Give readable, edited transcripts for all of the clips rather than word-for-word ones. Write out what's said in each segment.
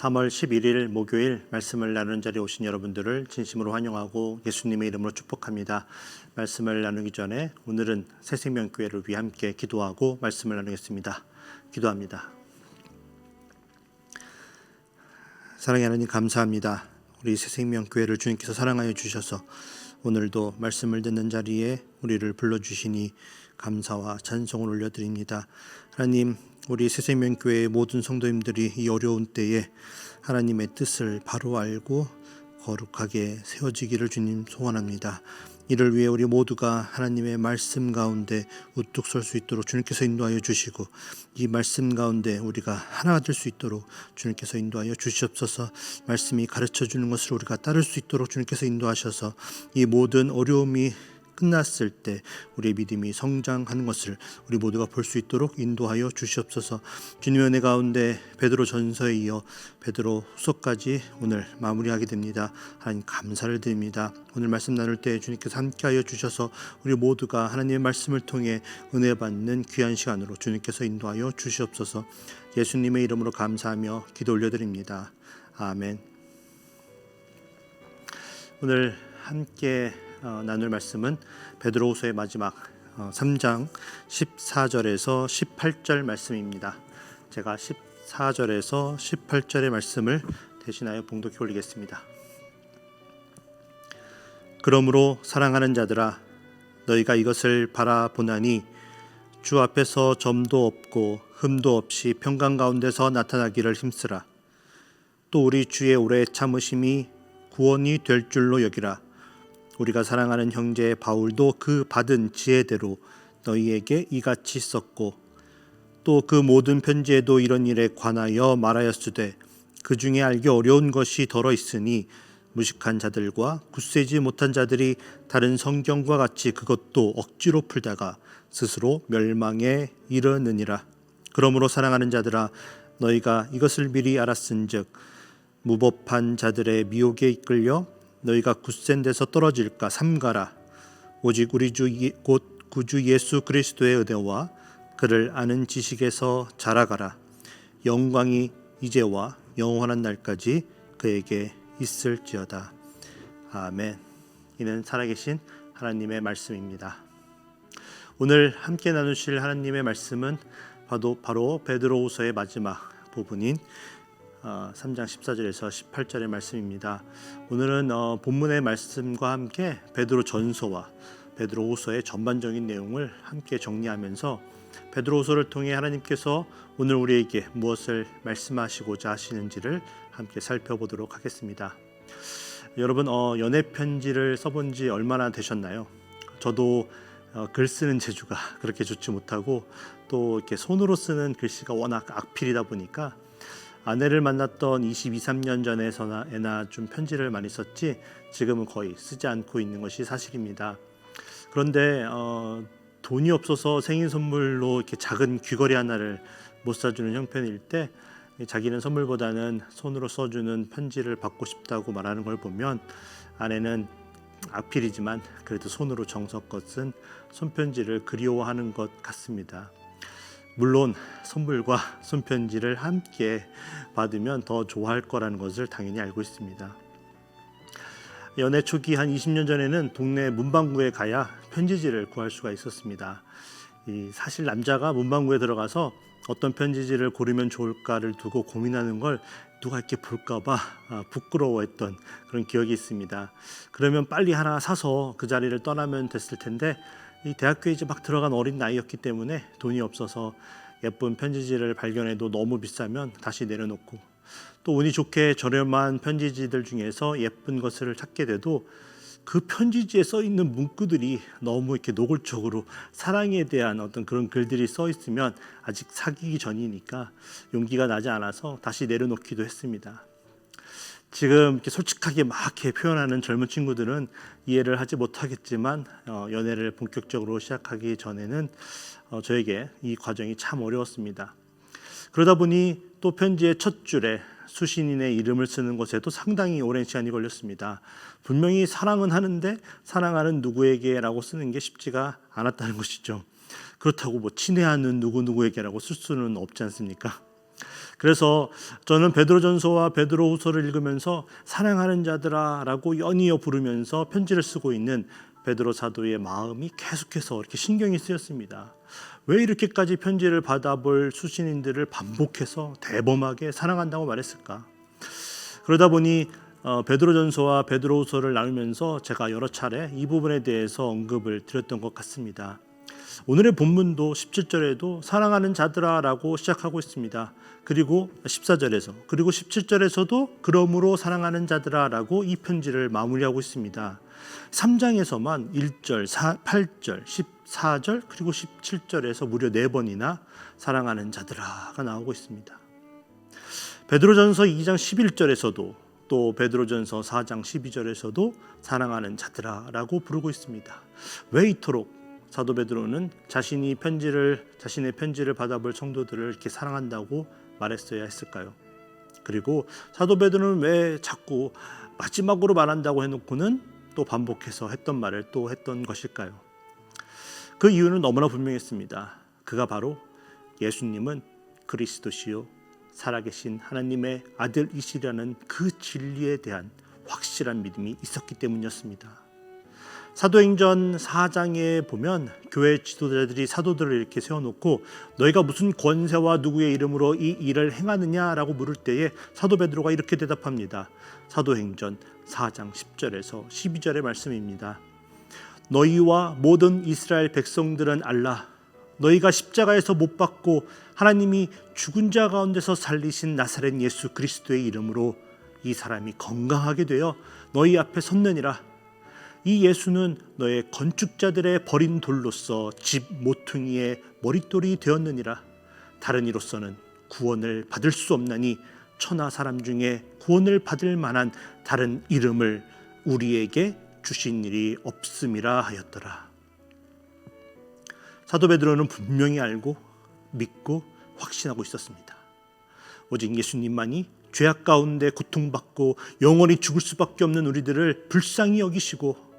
3월 11일 목요일 말씀을 나누는 자리에 오신 여러분들을 진심으로 환영하고 예수님의 이름으로 축복합니다. 말씀을 나누기 전에 오늘은 새생명교회를 위해 함께 기도하고 말씀을 나누겠습니다. 기도합니다. 사랑의 하나님 감사합니다. 우리 새생명교회를 주님께서 사랑하여 주셔서 오늘도 말씀을 듣는 자리에 우리를 불러주시니 감사와 찬송을 올려드립니다. 하나님, 우리 새생명교회의 모든 성도님들이 이 어려운 때에 하나님의 뜻을 바로 알고 거룩하게 세워지기를 주님 소원합니다. 이를 위해 우리 모두가 하나님의 말씀 가운데 우뚝 설 수 있도록 주님께서 인도하여 주시고, 이 말씀 가운데 우리가 하나가 될 수 있도록 주님께서 인도하여 주시옵소서. 말씀이 가르쳐 주는 것을 우리가 따를 수 있도록 주님께서 인도하셔서 이 모든 어려움이 끝났을 때 우리의 믿음이 성장하는 것을 우리 모두가 볼 수 있도록 인도하여 주시옵소서. 주님의 은혜 가운데 베드로 전서에 이어 베드로 후서까지 오늘 마무리하게 됩니다. 하나님 감사를 드립니다. 오늘 말씀 나눌 때 주님께서 함께하여 주셔서 우리 모두가 하나님의 말씀을 통해 은혜 받는 귀한 시간으로 주님께서 인도하여 주시옵소서. 예수님의 이름으로 감사하며 기도 올려드립니다. 아멘. 오늘 함께 나눌 말씀은 베드로후서의 마지막 3장 14절에서 18절 말씀입니다. 제가 14절에서 18절의 말씀을 대신하여 봉독해 올리겠습니다. 그러므로 사랑하는 자들아, 너희가 이것을 바라보나니 주 앞에서 점도 없고 흠도 없이 평강 가운데서 나타나기를 힘쓰라. 또 우리 주의 오래 참으심이 구원이 될 줄로 여기라. 우리가 사랑하는 형제 바울도 그 받은 지혜대로 너희에게 이같이 썼고, 또 그 모든 편지에도 이런 일에 관하여 말하였으되 그 중에 알기 어려운 것이 덜어 있으니 무식한 자들과 굳세지 못한 자들이 다른 성경과 같이 그것도 억지로 풀다가 스스로 멸망에 이르느니라. 그러므로 사랑하는 자들아, 너희가 이것을 미리 알았은즉 무법한 자들의 미혹에 이끌려 너희가 굳센 데서 떨어질까 삼가라. 오직 우리 주 곧 구주 예수 그리스도의 은혜와 그를 아는 지식에서 자라가라. 영광이 이제와 영원한 날까지 그에게 있을지어다. 아멘. 이는 살아계신 하나님의 말씀입니다. 오늘 함께 나누실 하나님의 말씀은 바로 베드로후서의 마지막 부분인 3장 14절에서 18절의 말씀입니다. 오늘은 본문의 말씀과 함께 베드로 전서와 베드로후서의 전반적인 내용을 함께 정리하면서 베드로후서를 통해 하나님께서 오늘 우리에게 무엇을 말씀하시고자 하시는지를 함께 살펴보도록 하겠습니다. 여러분, 연애 편지를 써본 지 얼마나 되셨나요? 저도 글 쓰는 재주가 그렇게 좋지 못하고 또 이렇게 손으로 쓰는 글씨가 워낙 악필이다 보니까 아내를 만났던 23년 전에나 좀 편지를 많이 썼지 지금은 거의 쓰지 않고 있는 것이 사실입니다. 그런데 돈이 없어서 생일 선물로 이렇게 작은 귀걸이 하나를 못 사주는 형편일 때 자기는 선물보다는 손으로 써주는 편지를 받고 싶다고 말하는 걸 보면 아내는 악필이지만 그래도 손으로 정성껏 쓴 손편지를 그리워하는 것 같습니다. 물론 선물과 손편지를 함께 받으면 더 좋아할 거라는 것을 당연히 알고 있습니다. 연애 초기 한 20년 전에는 동네 문방구에 가야 편지지를 구할 수가 있었습니다. 사실 남자가 문방구에 들어가서 어떤 편지지를 고르면 좋을까를 두고 고민하는 걸 누가 이렇게 볼까 봐 부끄러워했던 그런 기억이 있습니다. 그러면 빨리 하나 사서 그 자리를 떠나면 됐을 텐데 이 대학교에 이제 막 들어간 어린 나이였기 때문에 돈이 없어서 예쁜 편지지를 발견해도 너무 비싸면 다시 내려놓고, 또 운이 좋게 저렴한 편지지들 중에서 예쁜 것을 찾게 돼도 그 편지지에 써 있는 문구들이 너무 이렇게 노골적으로 사랑에 대한 어떤 그런 글들이 써 있으면 아직 사귀기 전이니까 용기가 나지 않아서 다시 내려놓기도 했습니다. 지금 이렇게 솔직하게 막 이렇게 표현하는 젊은 친구들은 이해를 하지 못하겠지만 연애를 본격적으로 시작하기 전에는 저에게 이 과정이 참 어려웠습니다. 그러다 보니 또 편지의 첫 줄에 수신인의 이름을 쓰는 것에도 상당히 오랜 시간이 걸렸습니다. 분명히 사랑은 하는데 사랑하는 누구에게라고 쓰는 게 쉽지가 않았다는 것이죠. 그렇다고 친애하는 누구누구에게라고 쓸 수는 없지 않습니까? 그래서 저는 베드로전서와 베드로후서를 읽으면서 사랑하는 자들아라고 연이어 부르면서 편지를 쓰고 있는 베드로 사도의 마음이 계속해서 이렇게 신경이 쓰였습니다. 왜 이렇게까지 편지를 받아볼 수신인들을 반복해서 대범하게 사랑한다고 말했을까? 그러다 보니 베드로전서와 베드로후서를 나누면서 제가 여러 차례 이 부분에 대해서 언급을 드렸던 것 같습니다. 오늘의 본문도 17절에도 사랑하는 자들아라고 시작하고 있습니다. 그리고 14절에서 그리고 17절에서도 그러므로 사랑하는 자들아라고 이 편지를 마무리하고 있습니다. 3장에서만 1절, 8절, 14절 그리고 17절에서 무려 4번이나 사랑하는 자들아가 나오고 있습니다. 베드로전서 2장 11절에서도 또 베드로전서 4장 12절에서도 사랑하는 자들아라고 부르고 있습니다. 왜 이토록 사도 베드로는 자신의 편지를 받아볼 성도들을 이렇게 사랑한다고 말했어야 했을까요? 그리고 사도 베드로는 왜 자꾸 마지막으로 말한다고 해놓고는 또 반복해서 했던 말을 또 했던 것일까요? 그 이유는 너무나 분명했습니다. 그가 바로 예수님은 그리스도시요 살아계신 하나님의 아들이시라는 그 진리에 대한 확실한 믿음이 있었기 때문이었습니다. 사도행전 4장에 보면 교회 지도자들이 사도들을 이렇게 세워놓고 너희가 무슨 권세와 누구의 이름으로 이 일을 행하느냐라고 물을 때에 사도 베드로가 이렇게 대답합니다. 사도행전 4장 10절에서 12절의 말씀입니다. 너희와 모든 이스라엘 백성들은 알라. 너희가 십자가에서 못 박고 하나님이 죽은 자 가운데서 살리신 나사렛 예수 그리스도의 이름으로 이 사람이 건강하게 되어 너희 앞에 섰느니라. 이 예수는 너의 건축자들의 버린 돌로서 집 모퉁이의 머릿돌이 되었느니라. 다른 이로서는 구원을 받을 수 없나니 천하 사람 중에 구원을 받을 만한 다른 이름을 우리에게 주신 일이 없음이라 하였더라. 사도 베드로는 분명히 알고 믿고 확신하고 있었습니다. 오직 예수님만이 죄악 가운데 고통받고 영원히 죽을 수밖에 없는 우리들을 불쌍히 여기시고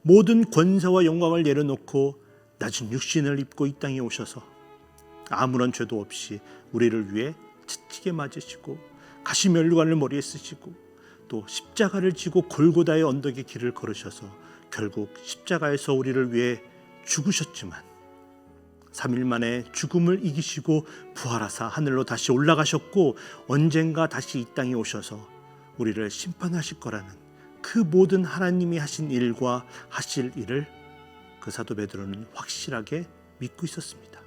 모든 권세와 영광을 내려놓고 낮은 육신을 입고 이 땅에 오셔서 아무런 죄도 없이 우리를 위해 채찍에 맞으시고 가시면류관을 머리에 쓰시고 또 십자가를 지고 골고다의 언덕의 길을 걸으셔서 결국 십자가에서 우리를 위해 죽으셨지만 3일 만에 죽음을 이기시고 부활하사 하늘로 다시 올라가셨고 언젠가 다시 이 땅에 오셔서 우리를 심판하실 거라는 그 모든 하나님이 하신 일과 하실 일을 그 사도 베드로는 확실하게 믿고 있었습니다.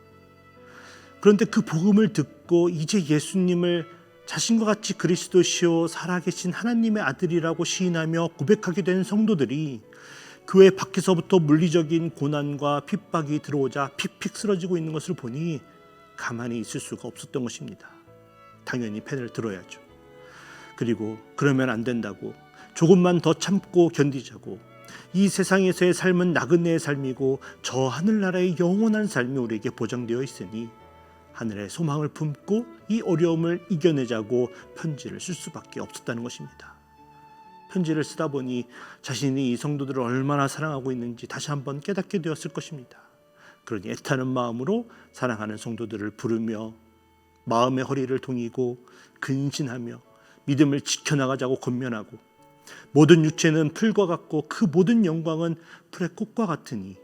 그런데 그 복음을 듣고 이제 예수님을 자신과 같이 그리스도시요 살아계신 하나님의 아들이라고 시인하며 고백하게 된 성도들이 교회 밖에서부터 물리적인 고난과 핍박이 들어오자 픽픽 쓰러지고 있는 것을 보니 가만히 있을 수가 없었던 것입니다. 당연히 펜을 들어야죠. 그리고 그러면 안 된다고 조금만 더 참고 견디자고 이 세상에서의 삶은 나그네의 삶이고 저 하늘나라의 영원한 삶이 우리에게 보장되어 있으니 하늘의 소망을 품고 이 어려움을 이겨내자고 편지를 쓸 수밖에 없었다는 것입니다. 편지를 쓰다 보니 자신이 이 성도들을 얼마나 사랑하고 있는지 다시 한번 깨닫게 되었을 것입니다. 그러니 애타는 마음으로 사랑하는 성도들을 부르며 마음의 허리를 동이고 근신하며 믿음을 지켜나가자고 권면하고 모든 육체는 풀과 같고 그 모든 영광은 풀의 꽃과 같으니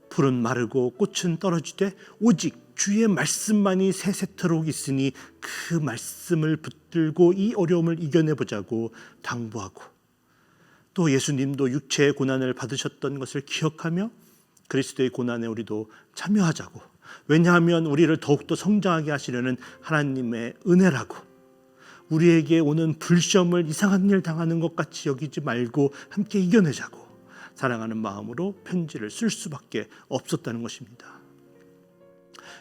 풀은 마르고 꽃은 떨어지되 오직 주의 말씀만이 세세토록 있으니 그 말씀을 붙들고 이 어려움을 이겨내보자고 당부하고 또 예수님도 육체의 고난을 받으셨던 것을 기억하며 그리스도의 고난에 우리도 참여하자고 왜냐하면 우리를 더욱더 성장하게 하시려는 하나님의 은혜라고 우리에게 오는 불시험을 이상한 일 당하는 것 같이 여기지 말고 함께 이겨내자고 사랑하는 마음으로 편지를 쓸 수밖에 없었다는 것입니다.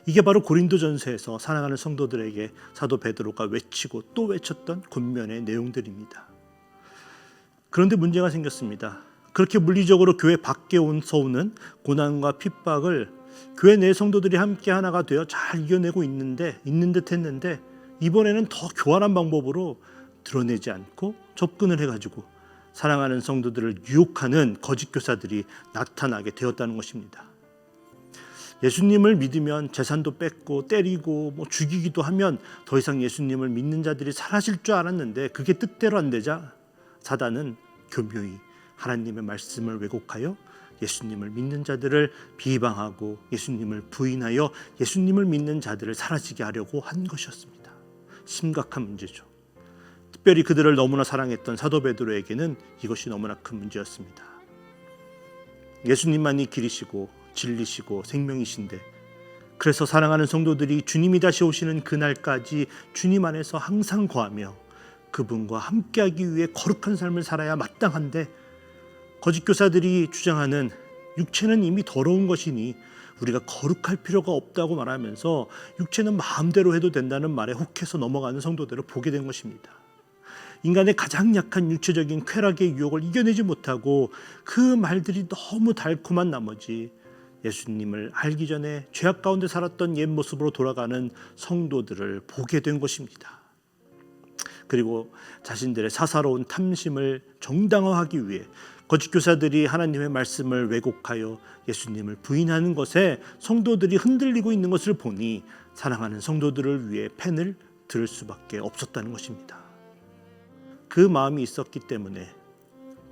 이게 바로 고린도전서에서 사랑하는 성도들에게 사도 베드로가 외치고 또 외쳤던 권면의 내용들입니다. 그런데 문제가 생겼습니다. 그렇게 물리적으로 교회 밖에 오는 고난과 핍박을 교회 내 성도들이 함께 하나가 되어 잘 이겨내고 있는 듯 했는데 이번에는 더 교활한 방법으로 드러내지 않고 접근을 해가지고 사랑하는 성도들을 유혹하는 거짓 교사들이 나타나게 되었다는 것입니다. 예수님을 믿으면 재산도 뺏고 때리고 죽이기도 하면 더 이상 예수님을 믿는 자들이 사라질 줄 알았는데 그게 뜻대로 안 되자 사단은 교묘히 하나님의 말씀을 왜곡하여 예수님을 믿는 자들을 비방하고 예수님을 부인하여 예수님을 믿는 자들을 사라지게 하려고 한 것이었습니다. 심각한 문제죠. 특별히 그들을 너무나 사랑했던 사도 베드로에게는 이것이 너무나 큰 문제였습니다. 예수님만이 길이시고 진리시고 생명이신데, 그래서 사랑하는 성도들이 주님이 다시 오시는 그날까지 주님 안에서 항상 거하며 그분과 함께하기 위해 거룩한 삶을 살아야 마땅한데, 거짓 교사들이 주장하는 육체는 이미 더러운 것이니 우리가 거룩할 필요가 없다고 말하면서 육체는 마음대로 해도 된다는 말에 혹해서 넘어가는 성도들을 보게 된 것입니다. 인간의 가장 약한 육체적인 쾌락의 유혹을 이겨내지 못하고 그 말들이 너무 달콤한 나머지 예수님을 알기 전에 죄악 가운데 살았던 옛 모습으로 돌아가는 성도들을 보게 된 것입니다. 그리고 자신들의 사사로운 탐심을 정당화하기 위해 거짓 교사들이 하나님의 말씀을 왜곡하여 예수님을 부인하는 것에 성도들이 흔들리고 있는 것을 보니 사랑하는 성도들을 위해 펜을 들 수밖에 없었다는 것입니다. 그 마음이 있었기 때문에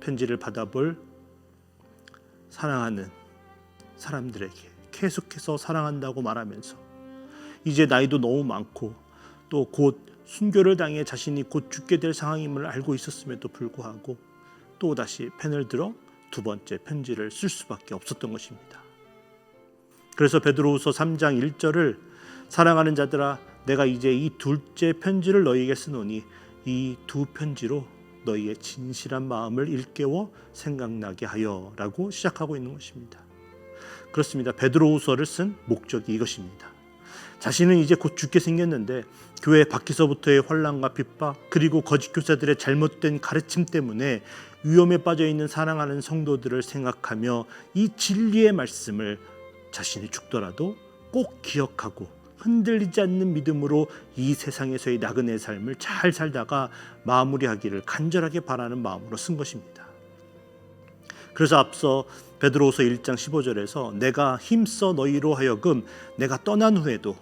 편지를 받아볼 사랑하는 사람들에게 계속해서 사랑한다고 말하면서 이제 나이도 너무 많고 또 곧 순교를 당해 자신이 곧 죽게 될 상황임을 알고 있었음에도 불구하고 또다시 펜을 들어 두 번째 편지를 쓸 수밖에 없었던 것입니다. 그래서 베드로후서 3장 1절을 사랑하는 자들아 내가 이제 이 둘째 편지를 너희에게 쓰노니 이 두 편지로 너희의 진실한 마음을 일깨워 생각나게 하여 라고 시작하고 있는 것입니다. 그렇습니다. 베드로후서를 쓴 목적이 이것입니다. 자신은 이제 곧 죽게 생겼는데 교회 밖에서부터의 환난과 핍박 그리고 거짓 교사들의 잘못된 가르침 때문에 위험에 빠져 있는 사랑하는 성도들을 생각하며 이 진리의 말씀을 자신이 죽더라도 꼭 기억하고 흔들리지 않는 믿음으로 이 세상에서의 나그네 삶을 잘 살다가 마무리하기를 간절하게 바라는 마음으로 쓴 것입니다. 그래서 앞서 베드로후서 1장 15절에서 내가 힘써 너희로 하여금 내가 떠난 후에도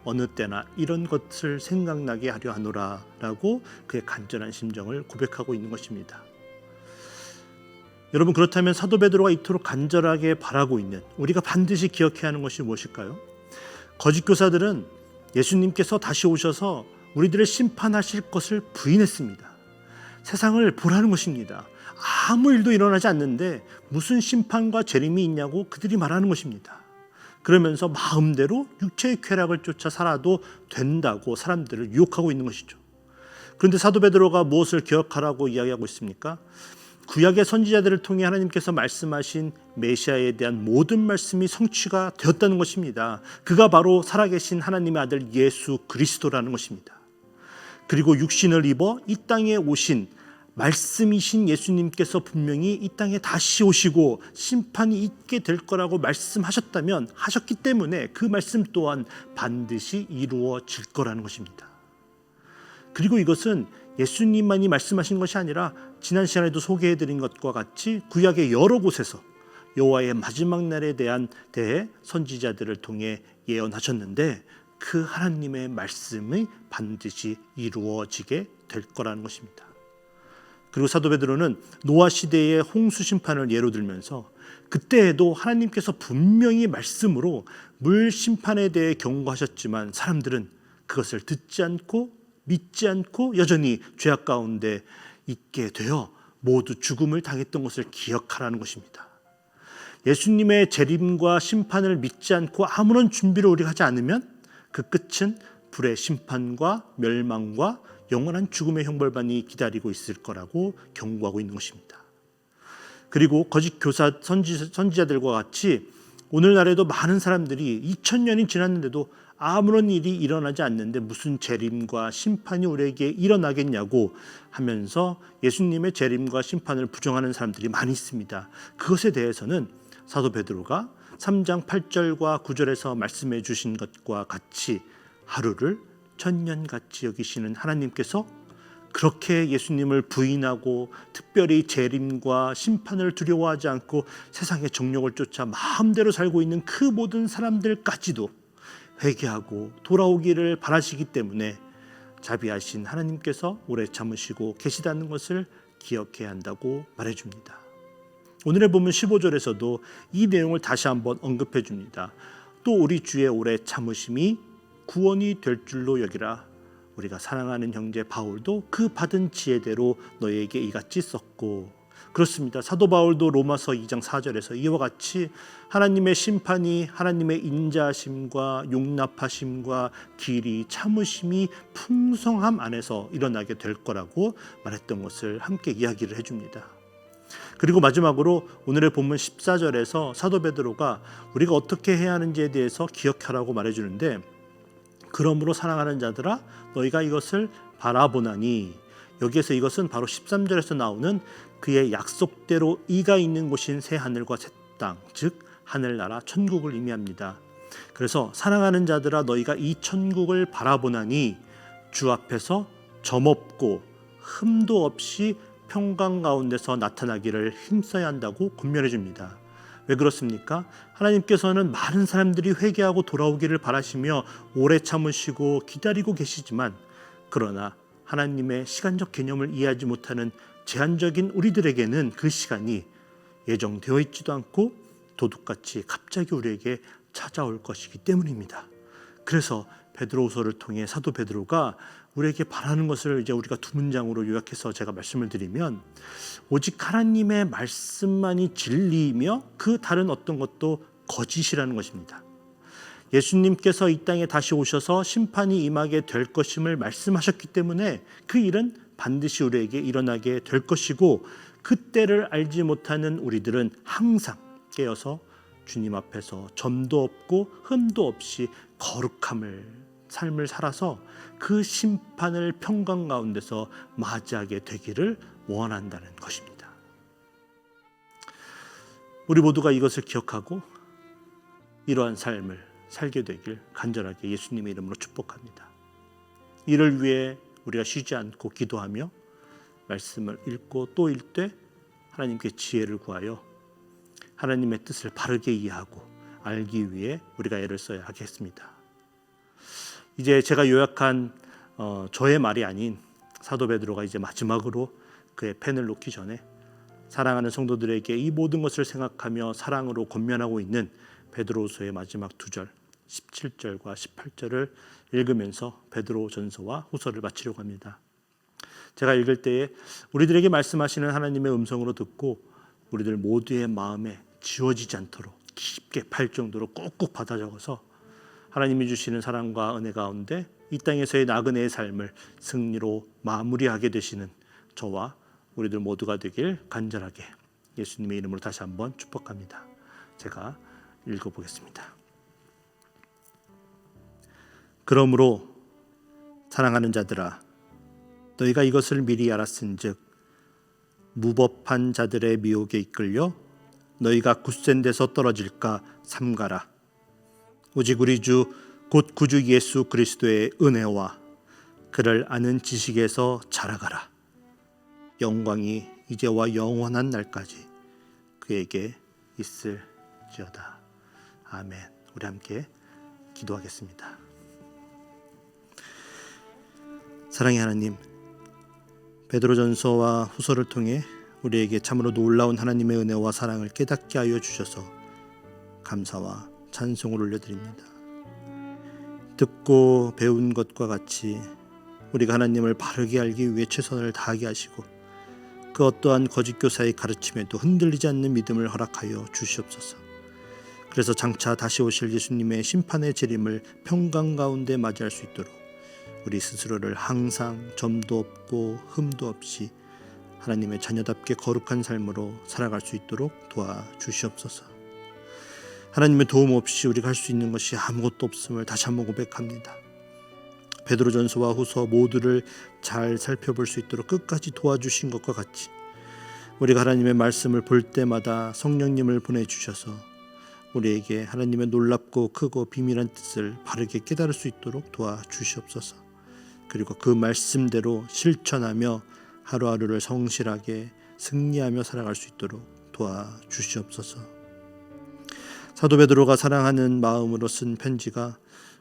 어느 때나 이런 것을 생각나게 하려 하노라 라고 그의 간절한 심정을 고백하고 있는 것입니다. 여러분, 그렇다면 사도 베드로가 이토록 간절하게 바라고 있는 우리가 반드시 기억해야 하는 것이 무엇일까요? 거짓 교사들은 예수님께서 다시 오셔서 우리들을 심판하실 것을 부인했습니다. 세상을 보라는 것입니다. 아무 일도 일어나지 않는데 무슨 심판과 재림이 있냐고 그들이 말하는 것입니다. 그러면서 마음대로 육체의 쾌락을 쫓아 살아도 된다고 사람들을 유혹하고 있는 것이죠. 그런데 사도 베드로가 무엇을 기억하라고 이야기하고 있습니까? 구약의 선지자들을 통해 하나님께서 말씀하신 메시아에 대한 모든 말씀이 성취가 되었다는 것입니다. 그가 바로 살아계신 하나님의 아들 예수 그리스도라는 것입니다. 그리고 육신을 입어 이 땅에 오신 말씀이신 예수님께서 분명히 이 땅에 다시 오시고 심판이 있게 될 거라고 말씀하셨다면 하셨기 때문에 그 말씀 또한 반드시 이루어질 거라는 것입니다. 그리고 이것은 예수님만이 말씀하신 것이 아니라 지난 시간에도 소개해드린 것과 같이 구약의 여러 곳에서 여호와의 마지막 날에 대해 선지자들을 통해 예언하셨는데 그 하나님의 말씀이 반드시 이루어지게 될 거라는 것입니다. 그리고 사도 베드로는 노아 시대의 홍수 심판을 예로 들면서 그때에도 하나님께서 분명히 말씀으로 물 심판에 대해 경고하셨지만 사람들은 그것을 듣지 않고 믿지 않고 여전히 죄악 가운데 있게 되어 모두 죽음을 당했던 것을 기억하라는 것입니다. 예수님의 재림과 심판을 믿지 않고 아무런 준비를 우리가 하지 않으면 그 끝은 불의 심판과 멸망과 영원한 죽음의 형벌만이 기다리고 있을 거라고 경고하고 있는 것입니다. 그리고 거짓 교사 선지자들과 같이 오늘날에도 많은 사람들이 2000년이 지났는데도 아무런 일이 일어나지 않는데 무슨 재림과 심판이 우리에게 일어나겠냐고 하면서 예수님의 재림과 심판을 부정하는 사람들이 많이 있습니다. 그것에 대해서는 사도 베드로가 3장 8절과 9절에서 말씀해 주신 것과 같이 하루를 천년같이 여기시는 하나님께서 그렇게 예수님을 부인하고 특별히 재림과 심판을 두려워하지 않고 세상의 정욕을 쫓아 마음대로 살고 있는 그 모든 사람들까지도 회개하고 돌아오기를 바라시기 때문에 자비하신 하나님께서 오래 참으시고 계시다는 것을 기억해야 한다고 말해줍니다. 오늘의 본문 15절에서도 이 내용을 다시 한번 언급해 줍니다. 또 우리 주의 오래 참으심이 구원이 될 줄로 여기라. 우리가 사랑하는 형제 바울도 그 받은 지혜대로 너희에게 이같이 썼고. 그렇습니다. 사도 바울도 로마서 2장 4절에서 이와 같이 하나님의 심판이 하나님의 인자하심과 용납하심과 길이 참으심이 풍성함 안에서 일어나게 될 거라고 말했던 것을 함께 이야기를 해줍니다. 그리고 마지막으로 오늘의 본문 14절에서 사도 베드로가 우리가 어떻게 해야 하는지에 대해서 기억하라고 말해주는데, 그러므로 사랑하는 자들아 너희가 이것을 바라보나니, 여기에서 이것은 바로 13절에서 나오는 그의 약속대로 이가 있는 곳인 새 하늘과 새 땅, 즉 하늘나라 천국을 의미합니다. 그래서 사랑하는 자들아 너희가 이 천국을 바라보나니 주 앞에서 점없고 흠도 없이 평강 가운데서 나타나기를 힘써야 한다고 권면해 줍니다. 왜 그렇습니까? 하나님께서는 많은 사람들이 회개하고 돌아오기를 바라시며 오래 참으시고 기다리고 계시지만, 그러나 하나님의 시간적 개념을 이해하지 못하는 제한적인 우리들에게는 그 시간이 예정되어 있지도 않고 도둑같이 갑자기 우리에게 찾아올 것이기 때문입니다. 그래서 베드로후서를 통해 사도 베드로가 우리에게 바라는 것을 이제 우리가 두 문장으로 요약해서 제가 말씀을 드리면, 오직 하나님의 말씀만이 진리이며 그 다른 어떤 것도 거짓이라는 것입니다. 예수님께서 이 땅에 다시 오셔서 심판이 임하게 될 것임을 말씀하셨기 때문에 그 일은 반드시 우리에게 일어나게 될 것이고, 그때를 알지 못하는 우리들은 항상 깨어서 주님 앞에서 점도 없고 흠도 없이 삶을 살아서 그 심판을 평강 가운데서 맞이하게 되기를 원한다는 것입니다. 우리 모두가 이것을 기억하고 이러한 삶을 살게 되길 간절하게 예수님의 이름으로 축복합니다. 이를 위해 우리가 쉬지 않고 기도하며 말씀을 읽고 또 읽되 하나님께 지혜를 구하여 하나님의 뜻을 바르게 이해하고 알기 위해 우리가 애를 써야 하겠습니다. 이제 제가 요약한 저의 말이 아닌 사도 베드로가 이제 마지막으로 그의 펜을 놓기 전에 사랑하는 성도들에게 이 모든 것을 생각하며 사랑으로 권면하고 있는 베드로후서의 마지막 두 절 17절과 18절을 읽으면서 베드로전서와 후서를 마치려고 합니다. 제가 읽을 때에 우리들에게 말씀하시는 하나님의 음성으로 듣고 우리들 모두의 마음에 지워지지 않도록 깊게 팔 정도로 꾹꾹 받아 적어서 하나님이 주시는 사랑과 은혜 가운데 이 땅에서의 나그네의 삶을 승리로 마무리하게 되시는 저와 우리들 모두가 되길 간절하게 예수님의 이름으로 다시 한번 축복합니다. 제가 읽어보겠습니다. 그러므로 사랑하는 자들아 너희가 이것을 미리 알았은즉 무법한 자들의 미혹에 이끌려 너희가 굳센 데서 떨어질까 삼가라. 오직 우리 주 곧 구주 예수 그리스도의 은혜와 그를 아는 지식에서 자라가라. 영광이 이제와 영원한 날까지 그에게 있을지어다. 아멘. 우리 함께 기도하겠습니다. 사랑의 하나님, 베드로전서와 후서를 통해 우리에게 참으로 놀라운 하나님의 은혜와 사랑을 깨닫게 하여 주셔서 감사와 찬송을 올려드립니다. 듣고 배운 것과 같이 우리가 하나님을 바르게 알기 위해 최선을 다하게 하시고 그 어떠한 거짓 교사의 가르침에도 흔들리지 않는 믿음을 허락하여 주시옵소서. 그래서 장차 다시 오실 예수님의 심판의 재림을 평강 가운데 맞이할 수 있도록 우리 스스로를 항상 점도 없고 흠도 없이 하나님의 자녀답게 거룩한 삶으로 살아갈 수 있도록 도와주시옵소서. 하나님의 도움 없이 우리가 할 수 있는 것이 아무것도 없음을 다시 한번 고백합니다. 베드로전서와 후서 모두를 잘 살펴볼 수 있도록 끝까지 도와주신 것과 같이 우리가 하나님의 말씀을 볼 때마다 성령님을 보내주셔서 우리에게 하나님의 놀랍고 크고 비밀한 뜻을 바르게 깨달을 수 있도록 도와주시옵소서. 그리고 그 말씀대로 실천하며 하루하루를 성실하게 승리하며 살아갈 수 있도록 도와주시옵소서. 사도 베드로가 사랑하는 마음으로 쓴 편지가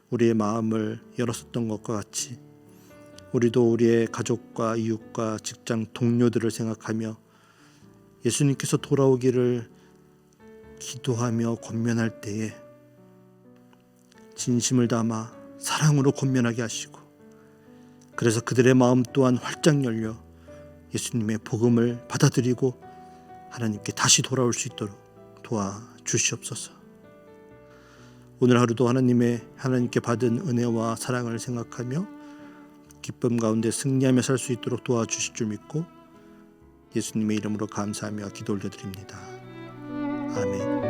우리의 마음을 열었었던 것과 같이 우리도 우리의 가족과 이웃과 직장 동료들을 생각하며 예수님께서 돌아오기를 기도하며 권면할 때에 진심을 담아 사랑으로 권면하게 하시고, 그래서 그들의 마음 또한 활짝 열려 예수님의 복음을 받아들이고 하나님께 다시 돌아올 수 있도록 도와주시옵소서. 오늘 하루도 하나님께 받은 은혜와 사랑을 생각하며 기쁨 가운데 승리하며 살 수 있도록 도와주실 줄 믿고 예수님의 이름으로 감사하며 기도 올려드립니다. 아멘.